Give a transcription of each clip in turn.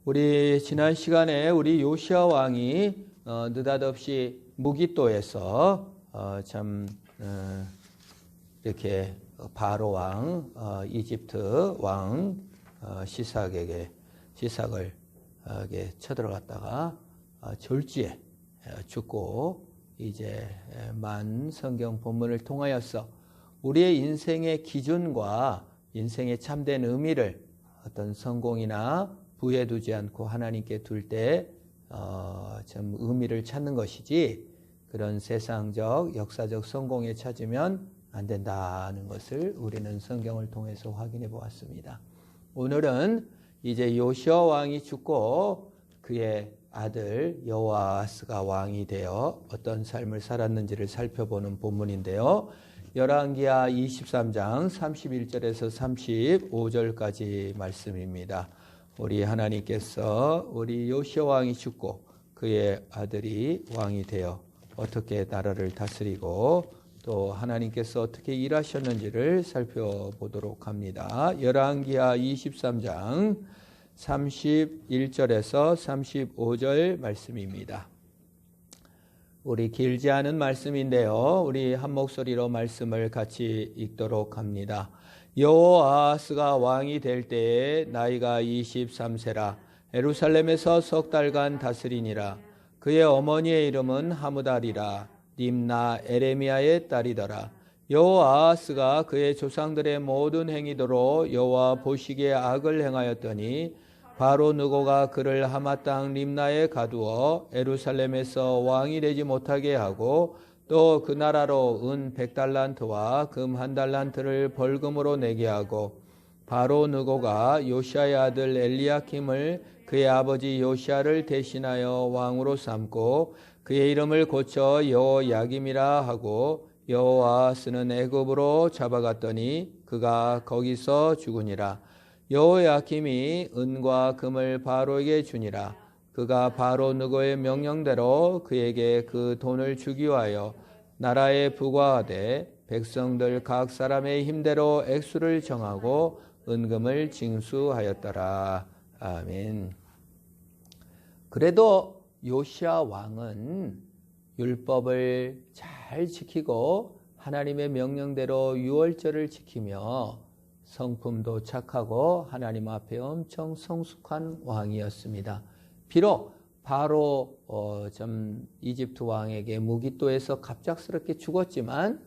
우리 지난 시간에 우리 요시야 왕이 느닷없이 무기또에서 이렇게 바로 왕, 이집트 왕 시삭에게 시삭을 쳐들어갔다가 졸지에 죽고 이제 만 성경 본문을 통하여서 우리의 인생의 기준과 인생의 참된 의미를 어떤 성공이나 부에 두지 않고 하나님께 둘 때 참 의미를 찾는 것이지 그런 세상적 역사적 성공에 찾으면 안 된다는 것을 우리는 성경을 통해서 확인해 보았습니다. 오늘은 이제 요시야 왕이 죽고 그의 아들 여호아스가 왕이 되어 어떤 삶을 살았는지를 살펴보는 본문인데요. 열왕기하 23장 31절에서 35절까지 말씀입니다. 우리 하나님께서 우리 요시야 왕이 죽고 그의 아들이 왕이 되어 어떻게 나라를 다스리고 또 하나님께서 어떻게 일하셨는지를 살펴보도록 합니다. 열왕기하 23장 31절에서 35절 말씀입니다. 우리 길지 않은 말씀인데요. 우리 한 목소리로 말씀을 같이 읽도록 합니다. 여호아스가 왕이 될 때에 나이가 23세라 예루살렘에서 석 달간 다스리니라. 그의 어머니의 이름은 하무달이라 림나 에레미야의 딸이더라. 여호아스가 그의 조상들의 모든 행위대로 여호와 보시기에 악을 행하였더니 바로 느고가 그를 하마 땅 림나에 가두어 예루살렘에서 왕이 되지 못하게 하고 또 그 나라로 은 100달란트와 금 1달란트를 벌금으로 내게 하고 바로 느고가 요시야의 아들 엘리야킴을 그의 아버지 요시야를 대신하여 왕으로 삼고 그의 이름을 고쳐 여호야김이라 하고 여호아스는 애굽으로 잡아갔더니 그가 거기서 죽으니라. 여호야김이 은과 금을 바로에게 주니라. 그가 바로 느고의 명령대로 그에게 그 돈을 주기 위하여 나라에 부과하되 백성들 각 사람의 힘대로 액수를 정하고 은금을 징수하였더라. 아멘. 그래도 요시야 왕은 율법을 잘 지키고 하나님의 명령대로 유월절을 지키며 성품도 착하고 하나님 앞에 엄청 성숙한 왕이었습니다. 비록 바로 이집트 왕에게 무기또에서 갑작스럽게 죽었지만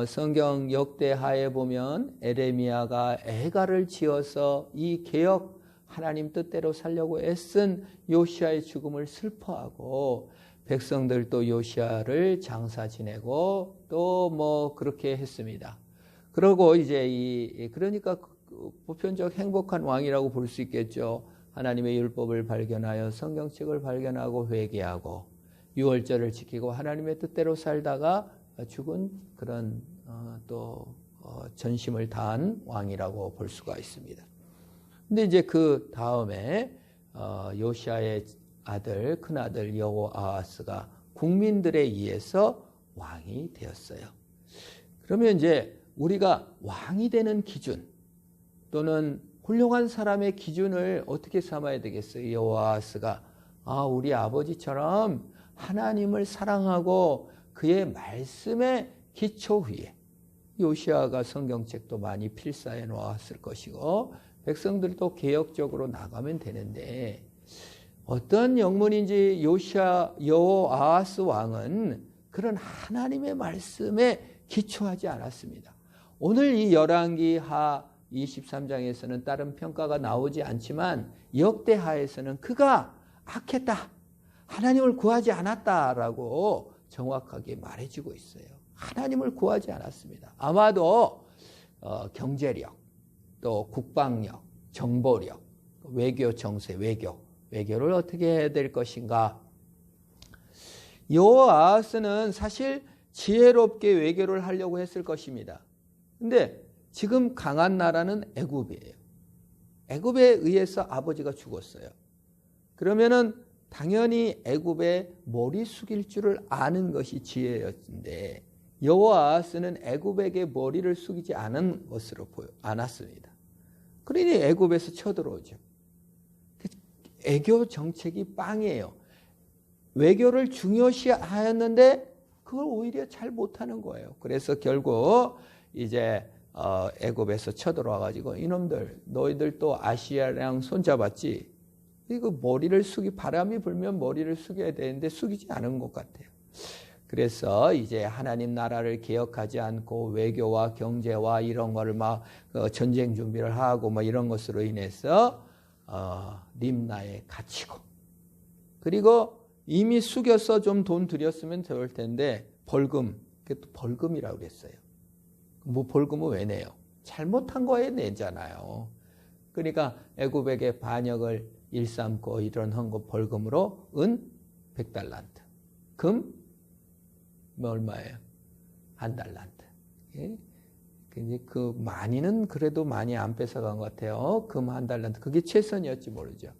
성경 역대하에 보면 에레미야가 애가를 지어서 이 개혁 하나님 뜻대로 살려고 애쓴 요시야의 죽음을 슬퍼하고 백성들도 요시야를 장사 지내고 또 그렇게 했습니다. 그러고 이제 그러니까 보편적 행복한 왕이라고 볼 수 있겠죠. 하나님의 율법을 발견하여 성경책을 발견하고 회개하고 유월절을 지키고 하나님의 뜻대로 살다가 죽은 그런 전심을 다한 왕이라고 볼 수가 있습니다. 근데 이제 그 다음에 요시야의 아들, 큰아들 여호아스가 국민들에 의해서 왕이 되었어요. 그러면 이제 우리가 왕이 되는 기준 또는 훌륭한 사람의 기준을 어떻게 삼아야 되겠어요? 여호아스가 우리 아버지처럼 하나님을 사랑하고 그의 말씀에 기초 위에 요시야가 성경책도 많이 필사해 놓았을 것이고 백성들도 개혁적으로 나가면 되는데 어떤 영문인지 여호아스 왕은 그런 하나님의 말씀에 기초하지 않았습니다. 오늘 이 열왕기하 23장에서는 다른 평가가 나오지 않지만 역대하에서는 그가 악했다, 하나님을 구하지 않았다라고 정확하게 말해주고 있어요. 하나님을 구하지 않았습니다. 아마도 경제력, 또 국방력, 정보력, 외교 정세, 외교를 어떻게 해야 될 것인가. 여호아스는 사실 지혜롭게 외교를 하려고 했을 것입니다. 근데 지금 강한 나라는 애굽이에요. 애굽에 의해서 아버지가 죽었어요. 그러면은 당연히 애굽에 머리 숙일 줄을 아는 것이 지혜였는데 여호아스는 애굽에게 머리를 숙이지 않은 것으로 않았습니다. 그러니 애굽에서 쳐들어오죠. 애교 정책이 빵이에요. 외교를 중요시하였는데 그걸 오히려 잘 못하는 거예요. 그래서 결국 이제 애굽에서 쳐들어와 가지고 이놈들 너희들 또 아시아랑 손잡았지. 이거 머리를 바람이 불면 머리를 숙여야 되는데 숙이지 않은 것 같아요. 그래서 이제 하나님 나라를 개혁하지 않고 외교와 경제와 이런 거를 막 전쟁 준비를 하고 막 이런 것으로 인해서 림나에 갇히고, 그리고 이미 숙여서 좀 돈 들였으면 좋을 텐데 벌금, 그게 또 벌금이라고 그랬어요. 뭐 벌금은 왜 내요? 잘못한 거에 내잖아요. 그러니까 애굽에게 반역을 일삼고 이런 헌금 벌금으로 은 100달란트, 금 뭐 얼마예요? 1달란트. 예? 그 많이는 그래도 많이 안 뺏어간 것 같아요. 금 1달란트. 그게 최선이었지 모르죠.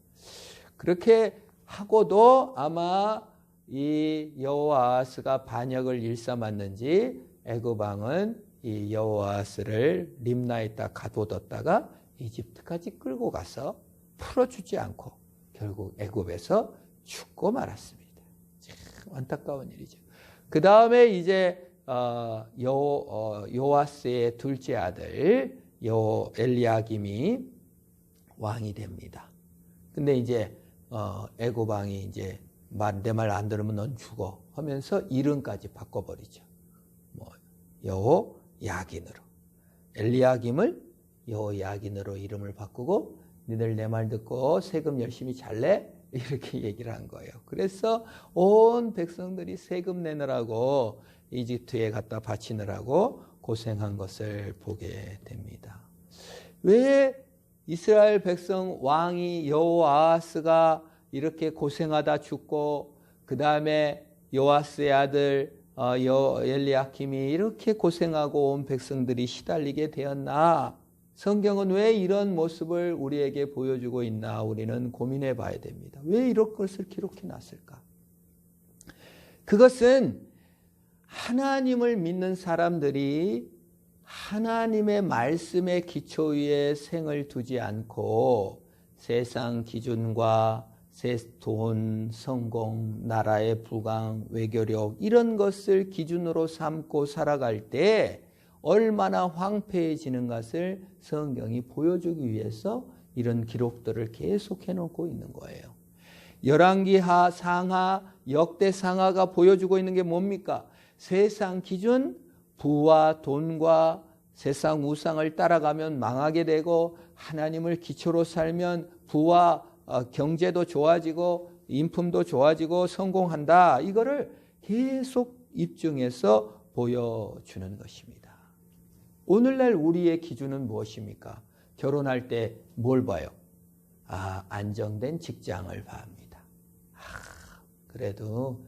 그렇게 하고도 아마 이 여호아스가 반역을 일삼았는지 애굽 왕은 이 여호아스를 림나에다 가둬뒀다가 이집트까지 끌고 가서 풀어주지 않고 결국 애굽에서 죽고 말았습니다. 참 안타까운 일이죠. 그 다음에 이제 요아스의 둘째 아들 엘리야김이 왕이 됩니다. 근데 이제 애굽 왕이 이제 내 말 안 들으면 넌 죽어 하면서 이름까지 바꿔버리죠. 뭐 여호야긴으로, 엘리야김을 여호야긴으로 이름을 바꾸고 니들 내 말 듣고 세금 열심히 잘 내, 이렇게 얘기를 한 거예요. 그래서 온 백성들이 세금 내느라고 이집트에 갖다 바치느라고 고생한 것을 보게 됩니다. 왜 이스라엘 백성 왕이 여호아스가 이렇게 고생하다 죽고 그 다음에 요아스의 아들 엘리야킴이 이렇게 고생하고 온 백성들이 시달리게 되었나? 성경은 왜 이런 모습을 우리에게 보여주고 있나? 우리는 고민해 봐야 됩니다. 왜 이런 것을 기록해 놨을까? 그것은 하나님을 믿는 사람들이 하나님의 말씀의 기초 위에 생을 두지 않고 세상 기준과 돈, 성공, 나라의 부강, 외교력 이런 것을 기준으로 삼고 살아갈 때 얼마나 황폐해지는 것을 성경이 보여주기 위해서 이런 기록들을 계속 해놓고 있는 거예요. 열왕기하, 상하, 역대상하가 보여주고 있는 게 뭡니까? 세상 기준, 부와 돈과 세상 우상을 따라가면 망하게 되고 하나님을 기초로 살면 부와 경제도 좋아지고 인품도 좋아지고 성공한다. 이거를 계속 입증해서 보여주는 것입니다. 오늘날 우리의 기준은 무엇입니까? 결혼할 때 뭘 봐요? 안정된 직장을 봐합니다. 그래도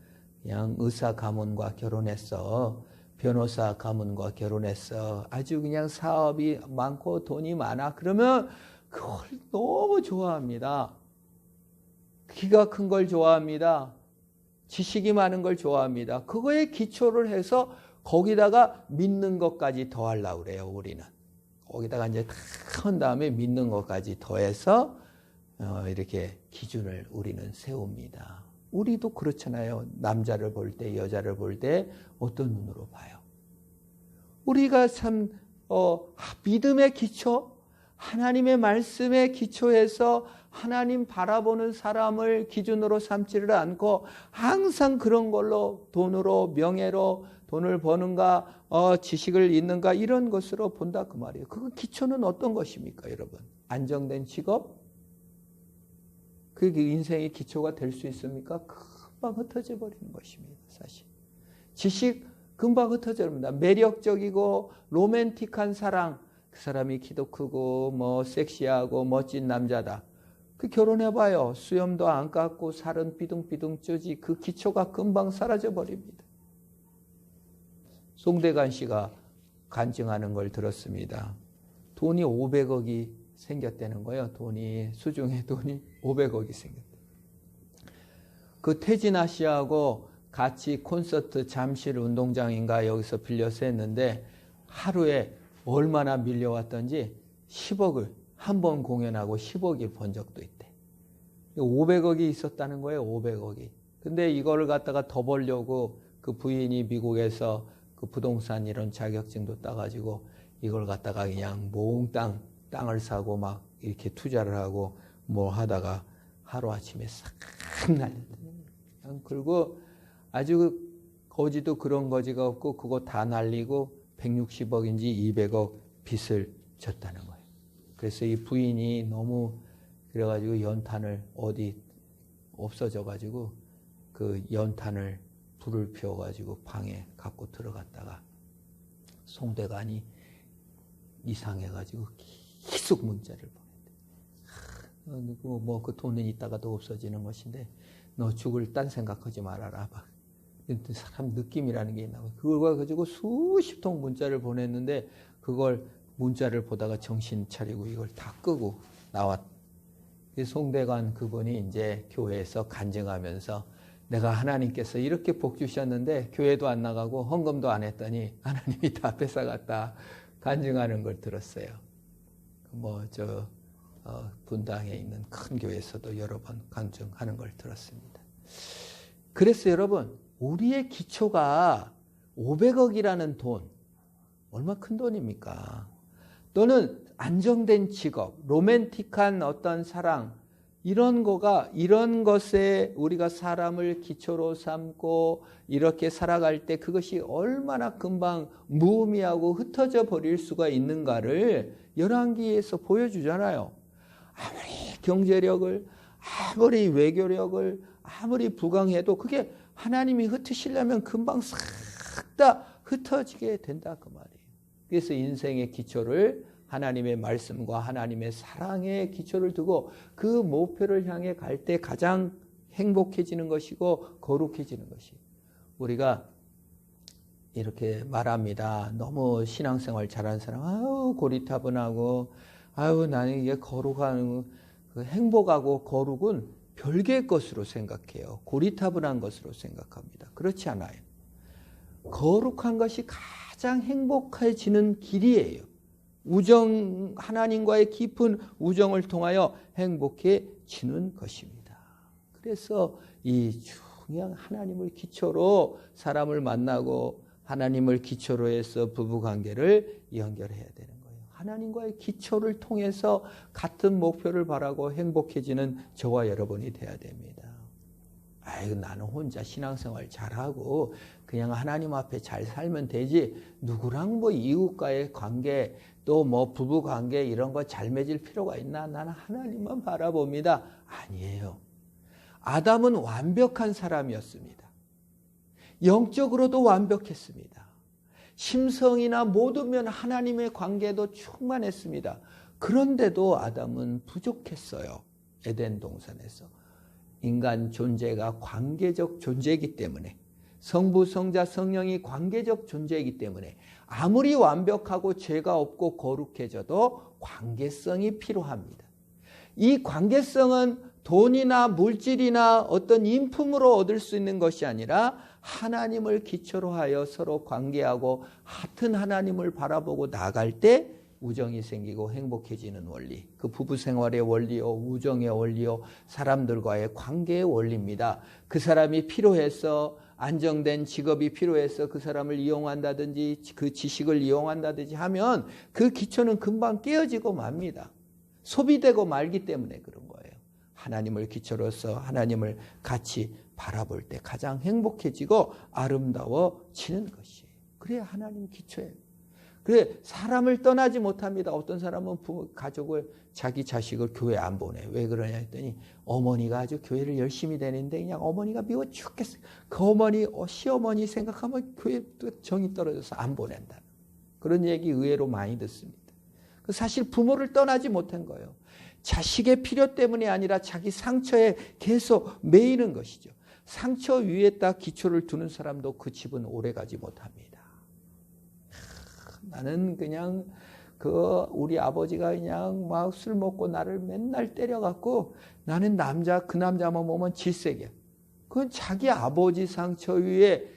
그냥 의사 가문과 결혼했어. 변호사 가문과 결혼했어. 아주 그냥 사업이 많고 돈이 많아. 그러면 그걸 너무 좋아합니다. 키가 큰 걸 좋아합니다. 지식이 많은 걸 좋아합니다. 그거에 기초를 해서 거기다가 믿는 것까지 더하려고 그래요, 우리는. 거기다가 이제 다 한 다음에 믿는 것까지 더해서 이렇게 기준을 우리는 세웁니다. 우리도 그렇잖아요. 남자를 볼 때, 여자를 볼 때 어떤 눈으로 봐요? 우리가 참 믿음의 기초, 하나님의 말씀의 기초에서 하나님 바라보는 사람을 기준으로 삼지를 않고 항상 그런 걸로 돈으로, 명예로 돈을 버는가, 지식을 잃는가 이런 것으로 본다 그 말이에요. 그 기초는 어떤 것입니까, 여러분? 안정된 직업? 그게 인생의 기초가 될 수 있습니까? 금방 흩어져 버리는 것입니다, 사실. 지식 금방 흩어져 버립니다. 매력적이고 로맨틱한 사랑, 그 사람이 키도 크고 뭐 섹시하고 멋진 남자다. 그 결혼해봐요. 수염도 안 깎고 살은 삐둥삐둥 쪄지. 그 기초가 금방 사라져 버립니다. 송대관 씨가 간증하는 걸 들었습니다. 돈이 500억이 생겼다는 거예요. 수중에 돈이 500억이 생겼다. 그 태진아 씨하고 같이 콘서트 잠실 운동장인가 여기서 빌려서 했는데 하루에 얼마나 밀려왔던지 10억을 한 번 공연하고 10억이 번 적도 있대. 500억이 있었다는 거예요. 500억이. 근데 이걸 갖다가 더 벌려고 그 부인이 미국에서 그 부동산 이런 자격증도 따가지고 이걸 갖다가 그냥 몽땅 땅을 사고 막 이렇게 투자를 하고 뭐 하다가 하루아침에 싹 날렸더니 그리고 아주 거지도 그런 거지가 없고 그거 다 날리고 160억인지 200억 빚을 졌다는 거예요. 그래서 이 부인이 너무 그래가지고 연탄을 어디 없어져가지고 그 연탄을 불을 피워가지고 방에 갖고 들어갔다가 송대관이 이상해가지고 계속 문자를 보냈대. 뭐 그 돈은 있다가도 없어지는 것인데 너 죽을 딴 생각하지 말아라. 막 사람 느낌이라는 게 있나 봐. 그걸 가지고 수십 통 문자를 보냈는데 그걸 문자를 보다가 정신 차리고 이걸 다 끄고 나왔. 송대관 그분이 이제 교회에서 간증하면서 내가 하나님께서 이렇게 복 주셨는데 교회도 안 나가고 헌금도 안 했더니 하나님이 다 뺏어갔다 간증하는 걸 들었어요. 분당에 있는 큰 교회에서도 여러 번 간증하는 걸 들었습니다. 그래서 여러분 우리의 기초가 500억이라는 돈 얼마 큰 돈입니까? 또는 안정된 직업, 로맨틱한 어떤 사랑 이런 것에 우리가 사람을 기초로 삼고 이렇게 살아갈 때 그것이 얼마나 금방 무의미하고 흩어져 버릴 수가 있는가를 열왕기에서 보여주잖아요. 아무리 경제력을, 아무리 외교력을, 아무리 부강해도 그게 하나님이 흩으시려면 금방 싹 다 흩어지게 된다 그 말이에요. 그래서 인생의 기초를 하나님의 말씀과 하나님의 사랑의 기초를 두고 그 목표를 향해 갈 때 가장 행복해지는 것이고 거룩해지는 것이. 우리가 이렇게 말합니다. 너무 신앙생활 잘하는 사람, 아유 고리타분하고, 아유 나는 이게 거룩한 행복하고 거룩은 별개의 것으로 생각해요. 고리타분한 것으로 생각합니다. 그렇지 않아요. 거룩한 것이 가장 행복해지는 길이에요. 하나님과의 깊은 우정을 통하여 행복해지는 것입니다. 그래서 이 중요한 하나님을 기초로 사람을 만나고 하나님을 기초로 해서 부부관계를 연결해야 되는 거예요. 하나님과의 기초를 통해서 같은 목표를 바라고 행복해지는 저와 여러분이 돼야 됩니다. 아이고 나는 혼자 신앙생활 잘하고 그냥 하나님 앞에 잘 살면 되지 누구랑 뭐 이웃과의 관계 또 뭐 부부관계 이런 거 잘 맺을 필요가 있나? 나는 하나님만 바라봅니다. 아니에요. 아담은 완벽한 사람이었습니다. 영적으로도 완벽했습니다. 심성이나 모든 면 하나님의 관계도 충만했습니다. 그런데도 아담은 부족했어요. 에덴 동산에서. 인간 존재가 관계적 존재이기 때문에 성부, 성자, 성령이 관계적 존재이기 때문에 아무리 완벽하고 죄가 없고 거룩해져도 관계성이 필요합니다. 이 관계성은 돈이나 물질이나 어떤 인품으로 얻을 수 있는 것이 아니라 하나님을 기초로 하여 서로 관계하고 같은 하나님을 바라보고 나갈 때 우정이 생기고 행복해지는 원리, 그 부부 생활의 원리요, 우정의 원리요, 사람들과의 관계의 원리입니다. 그 사람이 필요해서 안정된 직업이 필요해서 그 사람을 이용한다든지 그 지식을 이용한다든지 하면 그 기초는 금방 깨어지고 맙니다. 소비되고 말기 때문에 그런 거예요. 하나님을 기초로서 하나님을 같이 바라볼 때 가장 행복해지고 아름다워지는 것이에요. 그래야 하나님 기초예요. 그래 사람을 떠나지 못합니다. 어떤 사람은 가족을 자기 자식을 교회 안 보내. 왜 그러냐 했더니 어머니가 아주 교회를 열심히 다니는데 그냥 어머니가 미워 죽겠어요. 그 어머니 시어머니 생각하면 교회 정이 떨어져서 안 보낸다. 그런 얘기 의외로 많이 듣습니다. 사실 부모를 떠나지 못한 거예요. 자식의 필요 때문이 아니라 자기 상처에 계속 매이는 것이죠. 상처 위에다 기초를 두는 사람도 그 집은 오래가지 못합니다. 나는 그냥 우리 아버지가 그냥 막 술 먹고 나를 맨날 때려갖고 나는 그 남자만 보면 질색이야. 그건 자기 아버지 상처 위에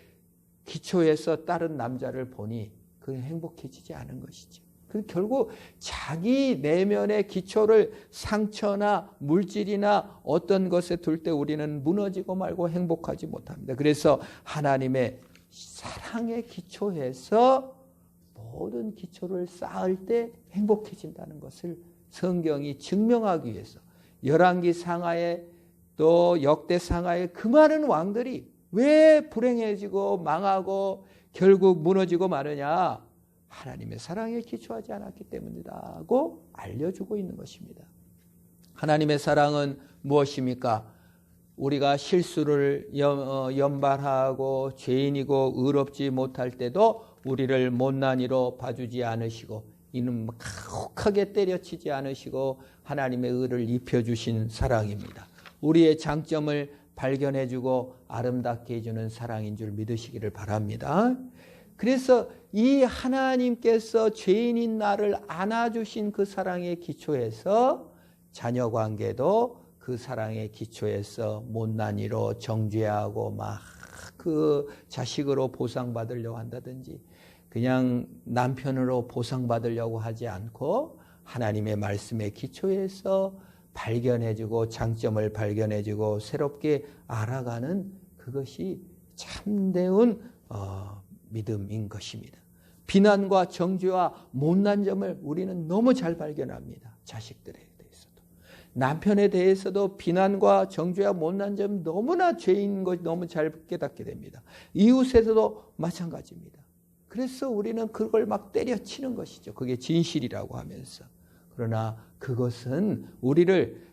기초해서 다른 남자를 보니 그건 행복해지지 않은 것이죠. 결국 자기 내면의 기초를 상처나 물질이나 어떤 것에 둘 때 우리는 무너지고 말고 행복하지 못합니다. 그래서 하나님의 사랑의 기초에서 모든 기초를 쌓을 때 행복해진다는 것을 성경이 증명하기 위해서 열왕기 상하에 또 역대 상하에 그 많은 왕들이 왜 불행해지고 망하고 결국 무너지고 마느냐? 하나님의 사랑에 기초하지 않았기 때문이라고 알려주고 있는 것입니다. 하나님의 사랑은 무엇입니까? 우리가 실수를 연발하고 죄인이고 의롭지 못할 때도 우리를 못난 이로 봐주지 않으시고 이는 가혹하게 때려치지 않으시고 하나님의 의를 입혀주신 사랑입니다. 우리의 장점을 발견해주고 아름답게 해주는 사랑인 줄 믿으시기를 바랍니다. 그래서 이 하나님께서 죄인인 나를 안아주신 그 사랑의 기초에서 자녀관계도 그 사랑의 기초에서 못난 이로 정죄하고 막 그 자식으로 보상받으려고 한다든지 그냥 남편으로 보상받으려고 하지 않고 하나님의 말씀의 기초에서 발견해주고 장점을 발견해주고 새롭게 알아가는 그것이 참되운 믿음인 것입니다. 비난과 정죄와 못난 점을 우리는 너무 잘 발견합니다. 자식들에 대해서도. 남편에 대해서도 비난과 정죄와 못난 점 너무나 죄인 것 너무 잘 깨닫게 됩니다. 이웃에서도 마찬가지입니다. 그래서 우리는 그걸 막 때려치는 것이죠. 그게 진실이라고 하면서. 그러나 그것은 우리를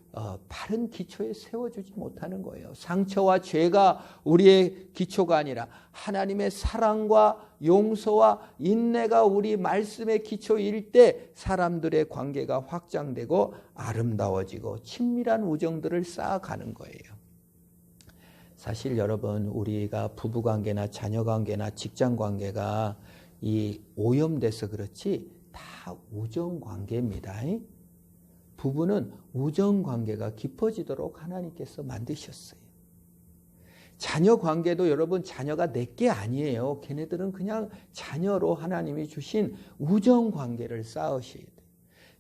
바른 기초에 세워주지 못하는 거예요. 상처와 죄가 우리의 기초가 아니라 하나님의 사랑과 용서와 인내가 우리 말씀의 기초일 때 사람들의 관계가 확장되고 아름다워지고 친밀한 우정들을 쌓아가는 거예요. 사실 여러분 우리가 부부관계나 자녀관계나 직장관계가 이 오염돼서 그렇지 다 우정관계입니다. 부부는 우정관계가 깊어지도록 하나님께서 만드셨어요. 자녀관계도 여러분 자녀가 내게 아니에요. 걔네들은 그냥 자녀로 하나님이 주신 우정관계를 쌓으셔야 돼요.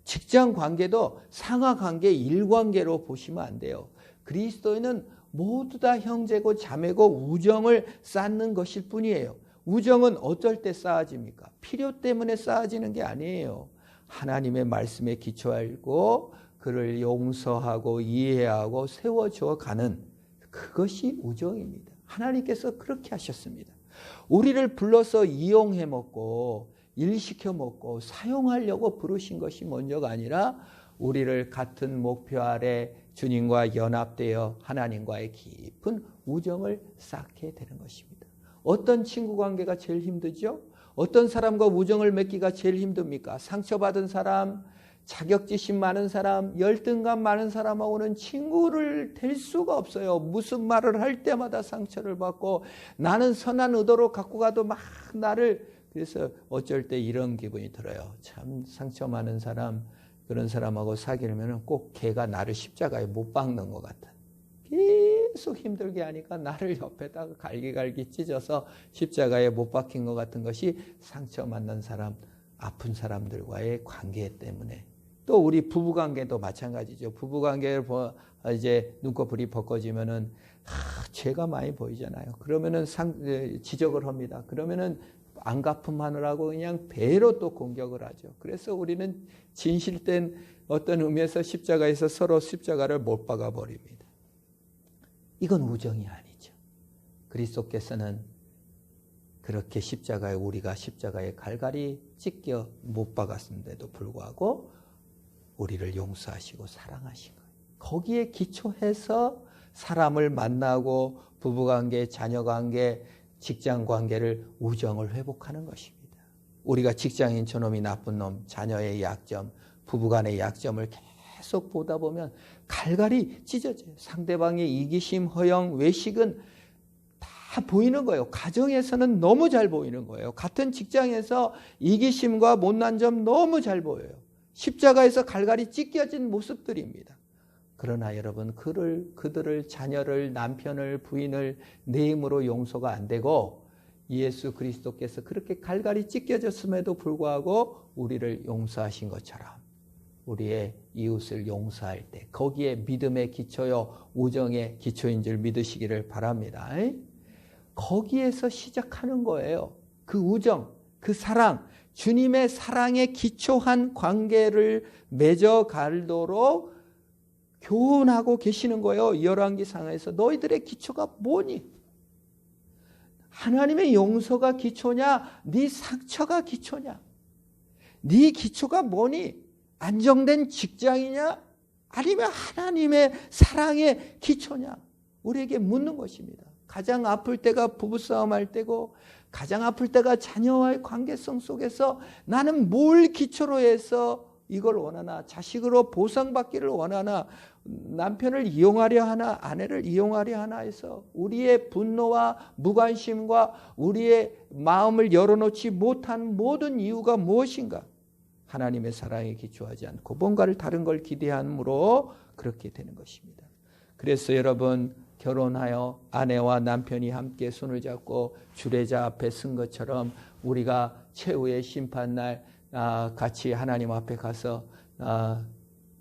직장관계도 상하관계, 일관계로 보시면 안 돼요. 그리스도인은 모두 다 형제고 자매고 우정을 쌓는 것일 뿐이에요. 우정은 어쩔 때 쌓아집니까? 필요 때문에 쌓아지는 게 아니에요. 하나님의 말씀에 기초하고 그를 용서하고 이해하고 세워줘 가는 그것이 우정입니다. 하나님께서 그렇게 하셨습니다. 우리를 불러서 이용해 먹고 일시켜 먹고 사용하려고 부르신 것이 먼저가 아니라 우리를 같은 목표 아래 주님과 연합되어 하나님과의 깊은 우정을 쌓게 되는 것입니다. 어떤 친구 관계가 제일 힘들죠? 어떤 사람과 우정을 맺기가 제일 힘듭니까? 상처받은 사람, 자격지심 많은 사람, 열등감 많은 사람하고는 친구를 될 수가 없어요. 무슨 말을 할 때마다 상처를 받고 나는 선한 의도로 갖고 가도 막 나를 그래서 어쩔 때 이런 기분이 들어요. 참 상처 많은 사람 그런 사람하고 사귀려면 꼭 걔가 나를 십자가에 못 박는 것 같아. 계속 힘들게 하니까 나를 옆에다가 갈기갈기 찢어서 십자가에 못 박힌 것 같은 것이 상처 받는 사람, 아픈 사람들과의 관계 때문에. 또 우리 부부관계도 마찬가지죠. 부부관계를 이제 눈꺼풀이 벗겨지면은 죄가 많이 보이잖아요. 그러면은 지적을 합니다. 그러면은 안 갚음하느라고 그냥 배로 또 공격을 하죠. 그래서 우리는 진실된 어떤 의미에서 십자가에서 서로 십자가를 못 박아 버립니다. 이건 우정이 아니죠. 그리스도께서는 그렇게 우리가 십자가에 갈갈이 찢겨 못 박았는데도 불구하고 우리를 용서하시고 사랑하신 거예요. 거기에 기초해서 사람을 만나고 부부관계, 자녀관계, 직장관계를 우정을 회복하는 것입니다. 우리가 직장인 저놈이 나쁜 놈, 자녀의 약점, 부부간의 약점을 계속 보다 보면 갈갈이 찢어져요. 상대방의 이기심, 허영, 외식은 다 보이는 거예요. 가정에서는 너무 잘 보이는 거예요. 같은 직장에서 이기심과 못난 점 너무 잘 보여요. 십자가에서 갈갈이 찢겨진 모습들입니다. 그러나 여러분 그들을 자녀를 남편을 부인을 내 힘으로 용서가 안 되고 예수 그리스도께서 그렇게 갈갈이 찢겨졌음에도 불구하고 우리를 용서하신 것처럼 우리의 이웃을 용서할 때 거기에 믿음의 기초요 우정의 기초인 줄 믿으시기를 바랍니다. 거기에서 시작하는 거예요. 그 우정, 그 사랑, 주님의 사랑에 기초한 관계를 맺어가도록 교훈하고 계시는 거예요. 열왕기상에서 너희들의 기초가 뭐니? 하나님의 용서가 기초냐? 네 상처가 기초냐? 네 기초가 뭐니? 안정된 직장이냐? 아니면 하나님의 사랑의 기초냐? 우리에게 묻는 것입니다. 가장 아플 때가 부부싸움 할 때고 가장 아플 때가 자녀와의 관계성 속에서 나는 뭘 기초로 해서 이걸 원하나? 자식으로 보상받기를 원하나? 남편을 이용하려 하나? 아내를 이용하려 하나 해서 우리의 분노와 무관심과 우리의 마음을 열어놓지 못한 모든 이유가 무엇인가? 하나님의 사랑에 기초하지 않고 뭔가를 다른 걸 기대함으로 그렇게 되는 것입니다. 그래서 여러분 결혼하여 아내와 남편이 함께 손을 잡고 주례자 앞에 선 것처럼 우리가 최후의 심판날 같이 하나님 앞에 가서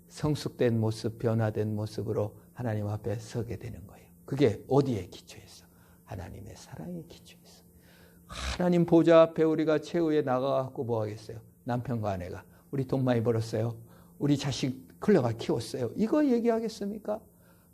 성숙된 모습, 변화된 모습으로 하나님 앞에 서게 되는 거예요. 그게 어디에 기초해서? 하나님의 사랑에 기초해서. 하나님 보좌 앞에 우리가 최후에 나가갖고 뭐 하겠어요? 남편과 아내가 우리 돈 많이 벌었어요. 우리 자식 흘러가 키웠어요. 이거 얘기하겠습니까?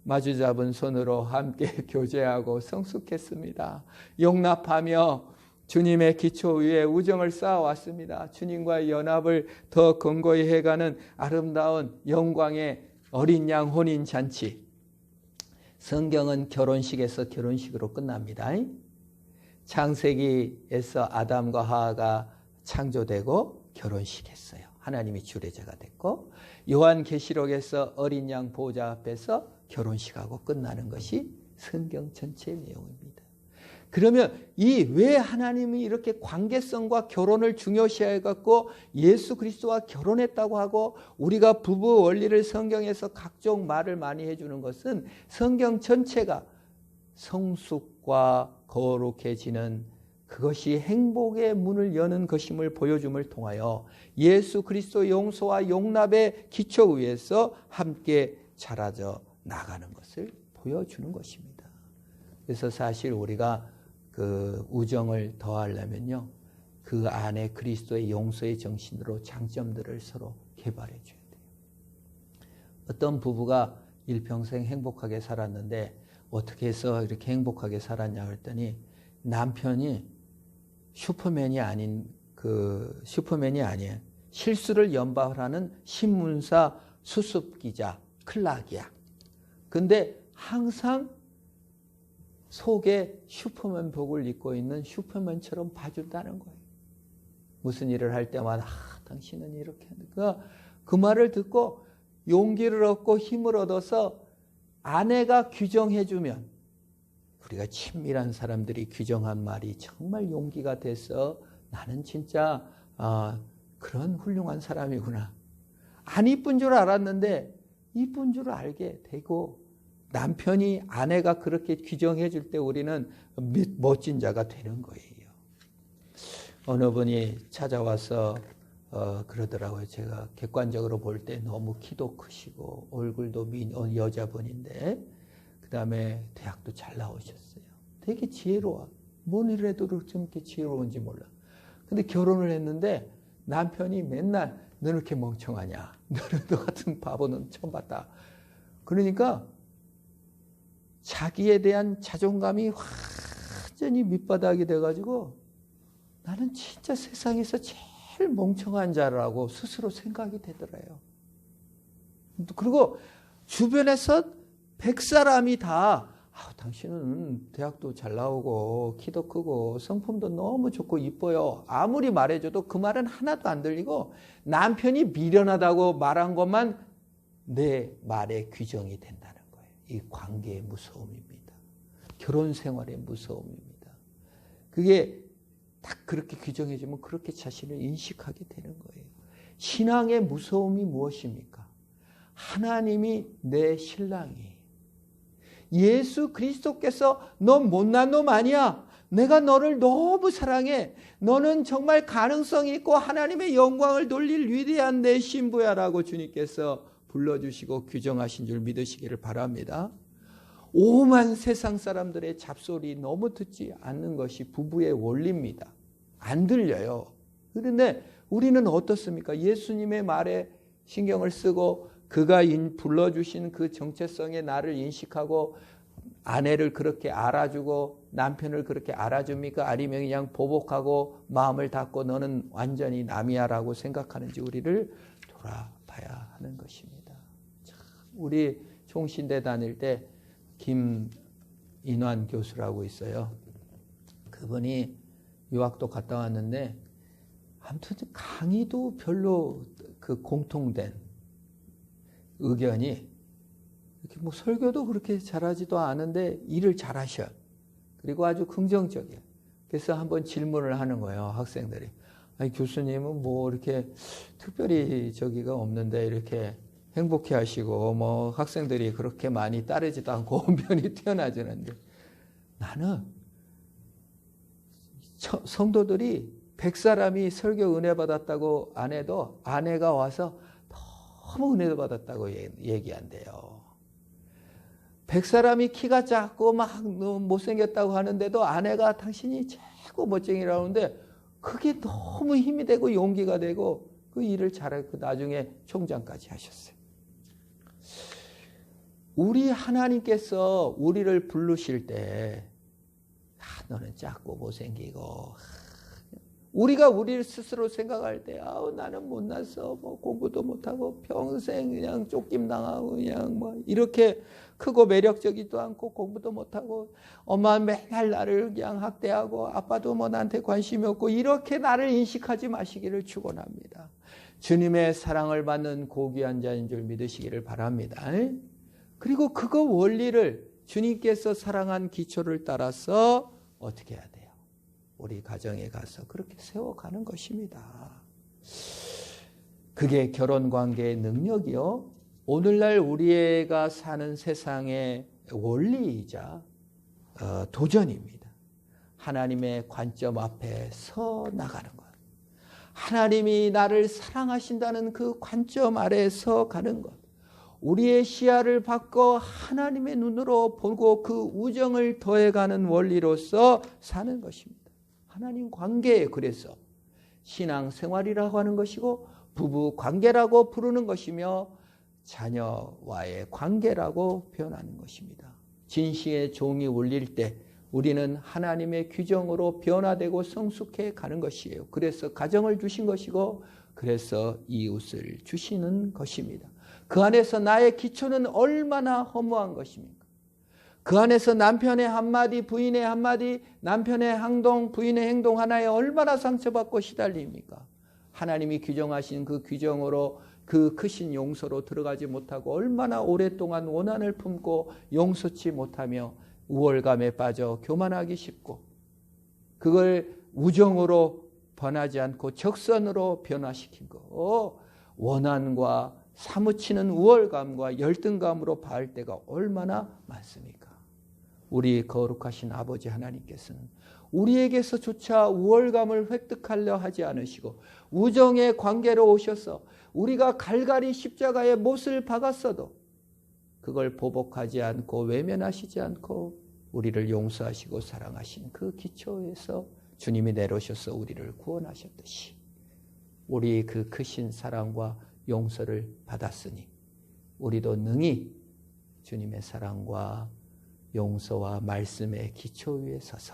마주 잡은 손으로 함께 교제하고 성숙했습니다. 용납하며 주님의 기초 위에 우정을 쌓아왔습니다. 주님과의 연합을 더 견고히 해가는 아름다운 영광의 어린 양 혼인잔치. 성경은 결혼식에서 결혼식으로 끝납니다. 창세기에서 아담과 하와가 창조되고 결혼식했어요. 하나님이 주례자가 됐고 요한계시록에서 어린 양 보좌 앞에서 결혼식하고 끝나는 것이 성경 전체의 내용입니다. 그러면 이 왜 하나님이 이렇게 관계성과 결혼을 중요시해 갖고 예수 그리스도와 결혼했다고 하고 우리가 부부 원리를 성경에서 각종 말을 많이 해주는 것은 성경 전체가 성숙과 거룩해지는 그것이 행복의 문을 여는 것임을 보여줌을 통하여 예수 그리스도 용서와 용납의 기초 위에서 함께 자라져 나가는 것을 보여주는 것입니다. 그래서 사실 우리가 그 우정을 더하려면요, 그 안에 그리스도의 용서의 정신으로 장점들을 서로 개발해 줘야 돼요. 어떤 부부가 일평생 행복하게 살았는데 어떻게 해서 이렇게 행복하게 살았냐 했더니 남편이 슈퍼맨이 아니에요. 실수를 연발하는 신문사 수습기자 클락이야. 근데 항상 속에 슈퍼맨복을 입고 있는 슈퍼맨처럼 봐준다는 거예요. 무슨 일을 할 때마다 당신은 이렇게 하니까 그 말을 듣고 용기를 얻고 힘을 얻어서 아내가 규정해주면 우리가 친밀한 사람들이 규정한 말이 정말 용기가 돼서 나는 진짜 그런 훌륭한 사람이구나. 안 이쁜 줄 알았는데 이쁜 줄 알게 되고 남편이 아내가 그렇게 규정해 줄 때 우리는 멋진 자가 되는 거예요. 어느 분이 찾아와서 그러더라고요. 제가 객관적으로 볼 때 너무 키도 크시고 얼굴도 여자분인데 그 다음에 대학도 잘 나오셨어요. 되게 지혜로워. 뭔 일을 해도 이렇게 지혜로운지 몰라. 근데 결혼을 했는데 남편이 맨날 너는 이렇게 멍청하냐. 너 같은 바보는 처음 봤다. 그러니까 자기에 대한 자존감이 완전히 밑바닥이 돼가지고 나는 진짜 세상에서 제일 멍청한 자라고 스스로 생각이 되더래요. 그리고 주변에서 100사람이 다 당신은 대학도 잘 나오고 키도 크고 성품도 너무 좋고 이뻐요. 아무리 말해줘도 그 말은 하나도 안 들리고 남편이 미련하다고 말한 것만 내 말의 규정이 된다는 거예요. 이 관계의 무서움입니다. 결혼 생활의 무서움입니다. 그게 딱 그렇게 규정해주면 그렇게 자신을 인식하게 되는 거예요. 신앙의 무서움이 무엇입니까? 하나님이 내 신랑이 예수 그리스도께서 너 못난 놈 아니야. 내가 너를 너무 사랑해. 너는 정말 가능성이 있고 하나님의 영광을 돌릴 위대한 내 신부야 라고 주님께서 불러주시고 규정하신 줄 믿으시기를 바랍니다. 오만 세상 사람들의 잡소리 너무 듣지 않는 것이 부부의 원리입니다. 안 들려요. 그런데 우리는 어떻습니까? 예수님의 말에 신경을 쓰고 그가 불러주신 그 정체성에 나를 인식하고 아내를 그렇게 알아주고 남편을 그렇게 알아줍니까? 아니면 그냥 보복하고 마음을 닫고 너는 완전히 남이야 라고 생각하는지 우리를 돌아봐야 하는 것입니다. 참, 우리 총신대 다닐 때 김인환 교수라고 있어요. 그분이 유학도 갔다 왔는데 아무튼 강의도 별로 그 공통된 의견이 이렇게 뭐 설교도 그렇게 잘하지도 않은데 일을 잘하셔. 그리고 아주 긍정적이에요. 그래서 한번 질문을 하는 거예요, 학생들이. 아니, 교수님은 뭐 이렇게 특별히 저기가 없는데 이렇게 행복해 하시고 뭐 학생들이 그렇게 많이 따르지도 않고 온변이 뛰어나지는데 나는 성도들이 100사람이 설교 은혜 받았다고 안 해도 아내가 와서 너무 은혜 받았다고 얘기한대요. 100사람이 키가 작고 막 못생겼다고 하는데도 아내가 당신이 최고 멋쟁이라고 하는데 그게 너무 힘이 되고 용기가 되고 그 일을 잘하고 나중에 총장까지 하셨어요. 우리 하나님께서 우리를 부르실 때 너는 작고 못생기고 우리가 우리를 스스로 생각할 때 나는 못났어 뭐 공부도 못하고 평생 그냥 쫓김 당하고 그냥 뭐 이렇게 크고 매력적이지도 않고 공부도 못하고 엄마 맨날 나를 그냥 학대하고 아빠도 뭐 나한테 관심이 없고 이렇게 나를 인식하지 마시기를 축원합니다. 주님의 사랑을 받는 고귀한 자인 줄 믿으시기를 바랍니다. 그리고 그거 원리를 주님께서 사랑한 기초를 따라서 어떻게 해야 돼요? 우리 가정에 가서 그렇게 세워가는 것입니다. 그게 결혼관계의 능력이요. 오늘날 우리가 사는 세상의 원리이자 도전입니다. 하나님의 관점 앞에 서 나가는 것. 하나님이 나를 사랑하신다는 그 관점 아래 서 가는 것. 우리의 시야를 바꿔 하나님의 눈으로 보고 그 우정을 더해가는 원리로서 사는 것입니다. 하나님 관계에 그래서 신앙생활이라고 하는 것이고 부부 관계라고 부르는 것이며 자녀와의 관계라고 표현하는 것입니다. 진시의 종이 울릴 때 우리는 하나님의 규정으로 변화되고 성숙해 가는 것이에요. 그래서 가정을 주신 것이고 그래서 이웃을 주시는 것입니다. 그 안에서 나의 기초는 얼마나 허무한 것입니까? 그 안에서 남편의 한마디, 부인의 한마디, 남편의 행동, 부인의 행동 하나에 얼마나 상처받고 시달립니까? 하나님이 규정하신 그 규정으로 그 크신 용서로 들어가지 못하고 얼마나 오랫동안 원한을 품고 용서치 못하며 우월감에 빠져 교만하기 쉽고 그걸 우정으로 변하지 않고 적선으로 변화시킨 거 원한과 사무치는 우월감과 열등감으로 바할 때가 얼마나 많습니까? 우리 거룩하신 아버지 하나님께서는 우리에게서조차 우월감을 획득하려 하지 않으시고 우정의 관계로 오셔서 우리가 갈갈이 십자가에 못을 박았어도 그걸 보복하지 않고 외면하시지 않고 우리를 용서하시고 사랑하신 그 기초에서 주님이 내려오셔서 우리를 구원하셨듯이 우리 그 크신 사랑과 용서를 받았으니 우리도 능히 주님의 사랑과 용서와 말씀의 기초 위에 서서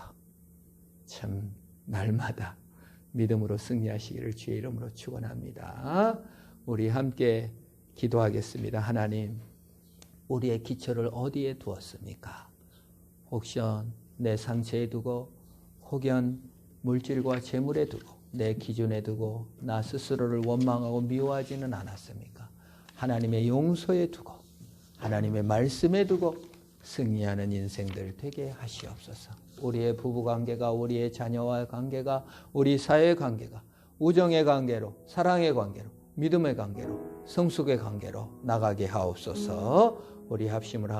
참 날마다 믿음으로 승리하시기를 주의 이름으로 축원합니다. 우리 함께 기도하겠습니다. 하나님, 우리의 기초를 어디에 두었습니까? 혹시 내 상처에 두고 혹연 물질과 재물에 두고 내 기준에 두고 나 스스로를 원망하고 미워하지는 않았습니까? 하나님의 용서에 두고 하나님의 말씀에 두고 승리하는 인생들 되게 하시옵소서. 우리의 부부관계가 우리의 자녀와의 관계가 우리 사회의 관계가 우정의 관계로 사랑의 관계로 믿음의 관계로 성숙의 관계로 나가게 하옵소서. 우리 합심을